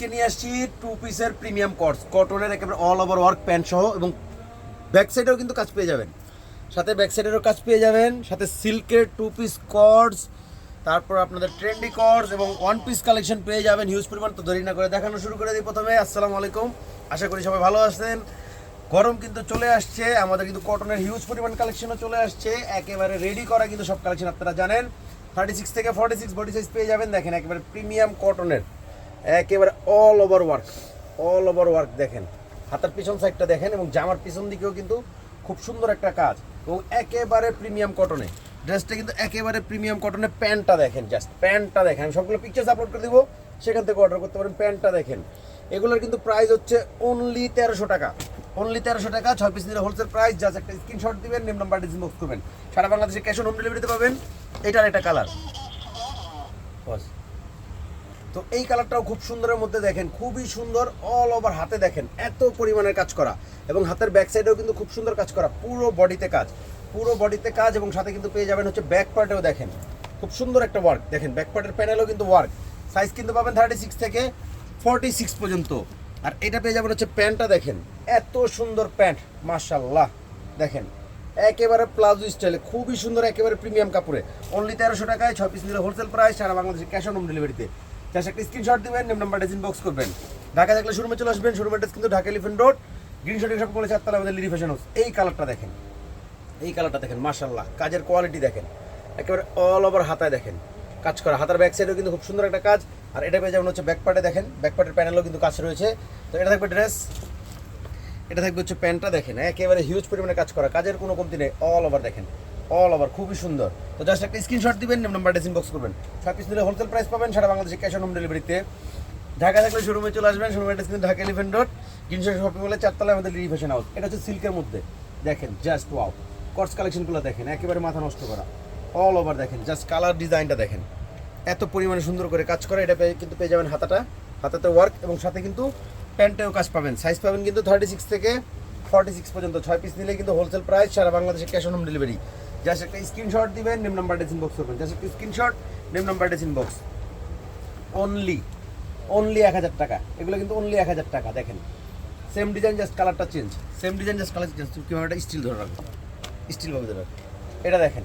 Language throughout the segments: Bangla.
আজকে নিয়ে আসছি 2 পিসের প্রিমিয়াম কটস, কটনের একেবারে অল ওভার ওয়ার্ক প্যান্ট সহ, এবং ব্যাক সাইডেও কিন্তু কাজ পেয়ে যাবেন, সাথে ব্যাক সাইডেরও কাজ পেয়ে যাবেন, সাথে সিল্কের 2 পিস কটস, তারপর আপনাদের ট্রেন্ডি কটস এবং 1 পিস কালেকশন পেয়ে যাবেন হিউজ পরিমাণ। তো দেরি না করে দেখানো শুরু করে দিই। প্রথমে আসসালামু আলাইকুম, আশা করি সবাই ভালো আছেন। গরম কিন্তু চলে আসছে, আমাদের কিন্তু কটনের হিউজ পরিমাণ কালেকশনও চলে আসছে, একেবারে রেডি করা কিন্তু সব কালেকশন আপনারা জানেন। 36 থেকে 46 বডি সাইজ পেয়ে যাবেন। দেখেন একেবারে প্রিমিয়াম কটনের, একেবারে অল ওভার ওয়ার্ক দেখেন, হাতার পিছন সাইডটা দেখেন এবং জামার পিছন দিকেও কিন্তু খুব সুন্দর একটা কাজ, এবং একেবারে প্রিমিয়াম কটনে ড্রেসটা কিন্তু একেবারে প্রিমিয়াম কটনে। প্যান্টটা দেখেন, জাস্ট প্যান্টটা দেখেন, আমি সবগুলো পিকচার্স আপলোড করে দিব, সেখান থেকে অর্ডার করতে পারেন। প্যান্টটা দেখেন, এগুলোর কিন্তু প্রাইস হচ্ছে অনলি 1300 টাকা, অনলি 1300 টাকা। 6 পিস নিলে হোলসেল প্রাইস। জাস্ট একটা স্ক্রিনশট দিবেন, নেম নাম্বার ডিসবক্স করবেন, সারা বাংলাদেশে ক্যাশ অন হোম ডেলিভারিতে পাবেন। এটার একটা কালার, তো এই কালারটাও খুব সুন্দরের মধ্যে দেখেন, খুবই সুন্দর। অল ওভার হাতে দেখেন এত পরিমাণের কাজ করা, এবং হাতের ব্যাক সাইডেও কিন্তু খুব সুন্দর কাজ করা, পুরো বডিতে কাজ, এবং সাথে কিন্তু পেয়ে যাবেন হচ্ছে ব্যাক পার্টেও দেখেন খুব সুন্দর একটা ওয়ার্ক। দেখেন ব্যাক পার্টের প্যানেলও কিন্তু ওয়ার্ক। সাইজ কিন্তু পাবেন 36 থেকে 46 পর্যন্ত। আর এটা পেয়ে যাবেন হচ্ছে প্যান্টটা দেখেন, এত সুন্দর প্যান্ট, মাশাআল্লাহ। দেখেন একেবারে প্লাজো স্টাইলে খুবই সুন্দর, একেবারে প্রিমিয়াম কাপড়ে, অনলি 1300 টাকায়। 6 পিস নিলে হোলসেল প্রাইস, সারা বাংলাদেশে ক্যাশ অন হোম ডেলিভারিতে। জাস্ট একটা স্ক্রিনশট দিবেন, নেম নাম্বার ইনবক্স করবেন। ঢাকা থাকলে শোরুমে চলে আসবেন, শোরুমের অ্যাড্রেস কিন্তু ঢাকা এলিফ্যান্ট রোড, গ্রিন শটের সব বলে 4 তলা আমাদের লিরি ফ্যাশন হাউস। এই কালারটা দেখেন, মাশাআল্লাহ, কাজের কোয়ালিটি দেখেন, একেবারে অল ওভার হাতায় দেখেন কাজ করা, হাতার ব্যাক সাইডেও কিন্তু খুব সুন্দর একটা কাজ। আর এটা পেয়ে যাবেন হচ্ছে ব্যাক পার্টে, দেখেন ব্যাক পার্টের প্যানেলও কিন্তু কাজ রয়েছে। তো এটা থাকবে ড্রেস, এটা থাকবে হচ্ছে প্যান্টটা দেখেন, একেবারে হিউজ পরিমাণে কাজ করা, কাজের কোনো কমতি নেই, অল ওভার দেখেন, অল ওভার খুবই সুন্দর। তো জাস্ট একটা স্ক্রিনশট দিবেন, নেম নাম্বার ইনবক্স করবেন। 6 পিস নিলে হোলসেল প্রাইস পাবেন, সারা বাংলাদেশে ক্যাশ অন হোম ডেলিভারিতে। ঢাকা থাকলে শোরুমে চলে আসবেন, শোরুমের অ্যাড্রেস কিন্তু ঢাকা এলিফ্যান্ট রোড, গ্রিন শটের শপিং মলে 4 তলায় আমাদের লিরি ফ্যাশন হাউস। এটা হচ্ছে সিল্কের মধ্যে দেখেন, জাস্ট ওয়াও। কটস কালেকশনগুলো দেখেন, একেবারে মাথা নষ্ট করা, অল ওভার দেখেন, জাস্ট কালার ডিজাইনটা দেখেন, এত পরিমাণে সুন্দর করে কাজ করা। এটা কিন্তু পেয়ে যাবেন হাতাতে ওয়ার্ক, এবং সাথে কিন্তু প্যান্টেও কাজ পাবেন। সাইজ পাবেন কিন্তু 36 থেকে 46 পর্যন্ত। 6 পিস নিলে কিন্তু হোলসেল প্রাইস, সারা বাংলাদেশে cash on home delivery. Just একটা স্ক্রিনশট দিবেন, নেম নাম্বার ইনবক্স করবেন। জাস্ট একটা screenshot, name number inbox. Only 1000 টাকা, এগুলো কিন্তু অনলি 1000 টাকা। দেখেন সেম ডিজাইন, জাস্ট কালারটা change, same design just colour change. কীভাবে একটা স্টিল ধরে রাখবো, স্টিলভাবে ধরে রাখবো। এটা দেখেন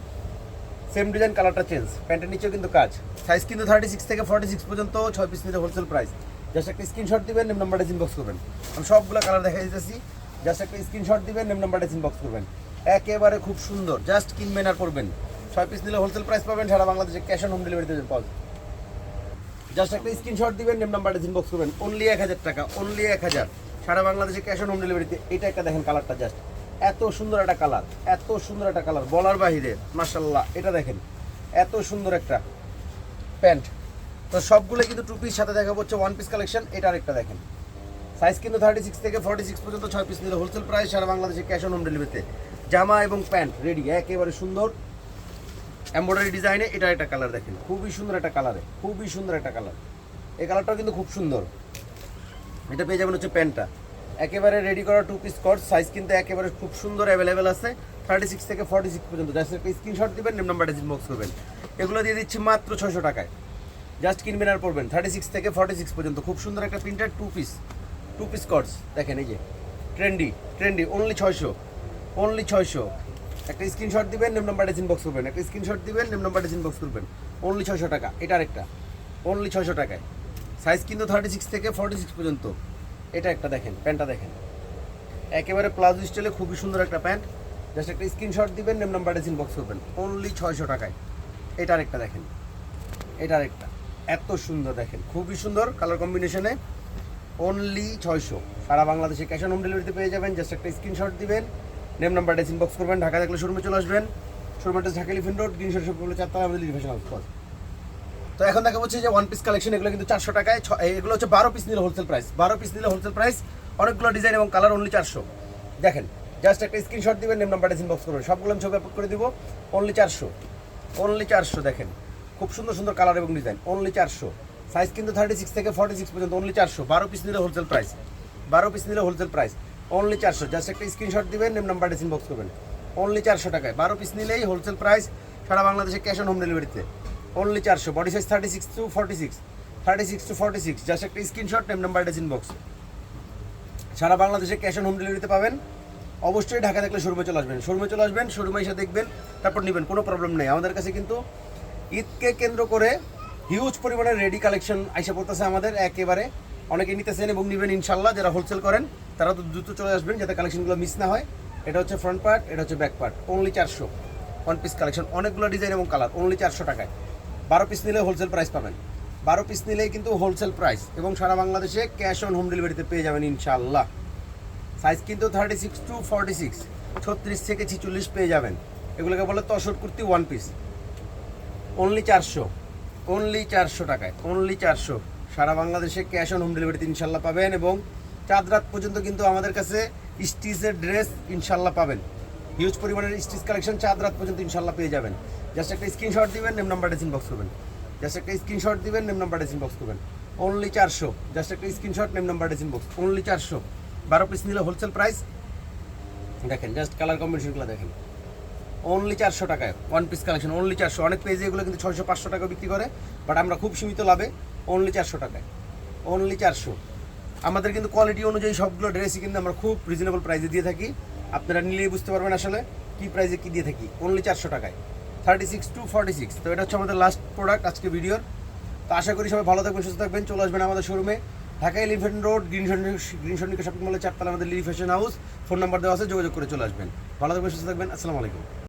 সেম ডিজাইন, কালারটা চেঞ্জ, প্যান্টের নিচেও কিন্তু কাজ। সাইজ কিন্তু 36 থেকে 46 পর্যন্ত। 6 পিস নিলে হোলসেল প্রাইস। জাস্ট একটা স্ক্রিনশট দিবেন, নেম নাম্বারটা ইনবক্স করবেন। আমি সবগুলো কালার দেখা দিতেছি, জাস্ট একটা স্ক্রিনশট দিবেন, নেম নাম্বারটা ইনবক্স করবেন। একেবারে খুব সুন্দর, জাস্ট কিনবেন আর পরবেন। 6 পিস নিলে হোলসেল প্রাইস পাবেন, সারা বাংলাদেশে ক্যাশ অন হোম ডেলিভারিতে পাবেন। জাস্ট একটা স্ক্রিনশট দিবেন, নেম নাম্বারটা ইনবক্স করবেন। অনলি 1000 টাকা, অনলি 1000, সারা বাংলাদেশে ক্যাশ অন হোম ডেলিভারিতে। এটা একটা দেখেন কালারটা, জাস্ট এত সুন্দর একটা কালার, এত সুন্দর একটা কালার, বলার বাহিরে, মাশাআল্লাহ। এটা দেখেন এত সুন্দর একটা প্যান্ট। তো সবগুলো কিন্তু 2 পিস, সাথে দেখা হচ্ছে 1 পিস কালেকশন। এটা আরেকটা দেখেন, সাইজ কিন্তু 36 থেকে 46 পর্যন্ত। 6 পিস নিলে হোলসেল প্রাইস, সারা বাংলাদেশে ক্যাশ অন হোম ডেলিভারিতে। জামা এবং প্যান্ট রেডি, একেবারে সুন্দর এমব্রয়ডারি ডিজাইনে। এটা একটা কালার দেখেন, খুবই সুন্দর একটা কালারে, খুবই সুন্দর একটা কালার। এই কালারটাও কিন্তু খুব সুন্দর। এটা পেয়ে যাবেন হচ্ছে প্যান্টটা, একেবারে রেডি করা 2 পিস কট। সাইজ কিন্তু একেবারে খুব সুন্দর অ্যাভেলেবেল আছে, 36 থেকে 46 পর্যন্ত। জাস্ট একটা স্ক্রিনশট দিবেন, নেম নাম্বারটা ইনবক্স করবেন। এগুলো দিয়ে দিচ্ছি মাত্র 600 টাকায়। জাস্ট কিনবেন আর পড়বেন। 36 থেকে 46 পর্যন্ত খুব সুন্দর একটা প্রিন্টেড 2 পিস কটস দেখেন, এই যে ট্রেন্ডি, অনলি 600, অনলি 600। একটা স্ক্রিনশট দিবেন, নেম নাম্বারটা ইনবক্স করবেন। একটা স্ক্রিনশট দিবেন, নেম নাম্বারটা ইনবক্স করবেন। অনলি 600 টাকা। এটা আরেকটা, অনলি 600 টাকায়। সাইজ কিন্তু 36 থেকে 46 পর্যন্ত। এটা একটা দেখেন, প্যান্টটা দেখেন, একেবারে প্লাজো স্টাইলে খুবই সুন্দর একটা প্যান্ট। জাস্ট একটা স্ক্রিনশট দিবেন, নেম নাম্বারটা ইনবক্স করবেন। অনলি 600 টাকায়। এটা আরেকটা দেখেন, এটা আরেকটা, এত সুন্দর দেখেন, খুবই সুন্দর কালার কম্বিনেশনে। অনলি 600, সারা বাংলাদেশে ক্যাশ অন হোম ডেলিভারিতে পেয়ে যাবেন। জাস্ট একটা স্ক্রিনশট দিবেন, নেম নাম্বারটা ইনবক্স করবেন। ঢাকা থাকলে শোরুমে চলে আসবেন, শোরুমের ঢাকা এলিফ্যান্ট রোড, গ্রিন শটের শপিং মলে 4 তলায় আমাদের লিরি ফ্যাশন হাউস। তো এখন দেখা হচ্ছে যে 1 পিস কালেকশন, এগুলো কিন্তু 400 টাকায়। এগুলো হচ্ছে 12 পিস নিলে হোলসেল প্রাইস, 12 পিস নিলে হোলসেল প্রাইস। অনেকগুলো ডিজাইন এবং কালার, অনলি 400। দেখেন জাস্ট একটা স্ক্রিনশট দিবেন, নেম নাম্বারটা ইনবক্স করবেন, সবগুলো আমি ছবি আপলোড করে দিব। Only 400, only 400। দেখেন খুব সুন্দর সুন্দর কালার এবং ডিজাইন, অনলি 400। সাইজ কিন্তু 36 থেকে 46 পর্যন্ত, অনলি 400। 12 পিস নিলে হোলসেল প্রাইস, 12 পিস নিলে হোলসেল প্রাইস, অনলি 400। জাস্ট একটা স্ক্রিনশট দিবেন, নেম নাম্বারটা ইনবক্স করবেন। অনলি 400 টাকায় 12 পিস নিলেই হোলসেল প্রাইস, সারা বাংলাদেশে ক্যাশ অন হোম ডেলিভারিতে। Only 400। Body size 36 to 46, 36 to 46, just একটা screenshot, name number, address, inbox. সারা বাংলাদেশে ক্যাশ অন হোম ডেলিভারিতে পাবেন। অবশ্যই ঢাকা থাকলে শোরুমে চলে আসবেন, শোরুমে এসে দেখবেন, তারপর নেবেন, কোনো প্রবলেম নেই। আমাদের কাছে কিন্তু ঈদকে কেন্দ্র করে হিউজ পরিমাণের রেডি কালেকশন আইসা পড়তেছে আমাদের একেবারে। অনেকে নিতেছেন এবং নেবেন ইনশাল্লাহ। যারা হোলসেল করেন তারা তো দ্রুত চলে আসবেন যাতে কালেকশনগুলো মিস না হয়। এটা হচ্ছে ফ্রন্ট পার্ট, এটা হচ্ছে back part, only 400। One piece collection, অনেকগুলো ডিজাইন এবং কালার, অনলি 400 টাকায়। 12 পিস নিলে হোলসেল প্রাইস পাবেন, 12 পিস নিলেই কিন্তু হোলসেল প্রাইস, এবং সারা বাংলাদেশে ক্যাশ অন হোম ডেলিভারিতে পেয়ে যাবেন ইনশাল্লাহ। সাইজ কিন্তু 36 to 46, 36 থেকে 46 পেয়ে যাবেন। এগুলোকে বলে tussar kurti, one piece, only 400, only 400 টাকায়, অনলি 400। সারা বাংলাদেশে ক্যাশ অন হোম ডেলিভারিতে ইনশাল্লাহ পাবেন, এবং চাঁদ রাত পর্যন্ত কিন্তু আমাদের কাছে স্টিচের ড্রেস ইনশাল্লাহ পাবেন। হিউজ পরিমাণের স্টিচ কালেকশন চাঁদ রাত পর্যন্ত ইনশাল্লাহ পেয়ে যাবেন। জাস্ট একটা স্ক্রিনশট দিবেন, নেম নাম্বার, অ্যাড্রেস, ইনবক্স করবেন। জাস্ট একটা স্ক্রিনশট দিবেন, নেম নাম্বার, অ্যাড্রেস, ইনবক্স করবেন। অনলি 400, জাস্ট একটা screenshot, name number, address, inbox, only 400। 12 piece নিলে হোলসেল প্রাইস। দেখেন জাস্ট কালার কম্বিনেশনগুলো দেখেন, অনলি 400 টাকায় ওয়ান পিস কালেকশন, অনলি 400। অনেক পেজে এগুলো কিন্তু 600-500 টাকা বিক্রি করে, বাট আমরা খুব সীমিত লাভে অনলি 400 টাকায়, অনলি 400। আমাদের কিন্তু কোয়ালিটি অনুযায়ী সবগুলো ড্রেসই কিন্তু আমরা খুব রিজনেবল প্রাইসে দিয়ে থাকি। আপনারা নিলেই বুঝতে পারবেন আসলে কী প্রাইসে কী দিয়ে থাকি, অনলি 400 টাকায়, 36 to 46। তো এটা হচ্ছে আমাদের লাস্ট প্রোডাক্ট আজকে ভিডিওর। তো আশা করি সবাই ভালো থাকবেন, সুস্থ থাকবেন। চলে আসবেন আমাদের শোরুমে, ঢাকা এলিফ্যান্ট রোড, গ্রিন সন্নিকা শপিং মলের 4 তলা, আমাদের Lily fashion house. Phone number দেওয়া আছে, যোগাযোগ করে চলে আসবেন। ভালো থাকবেন, সুস্থ থাকবেন। আসসালামু আলাইকুম।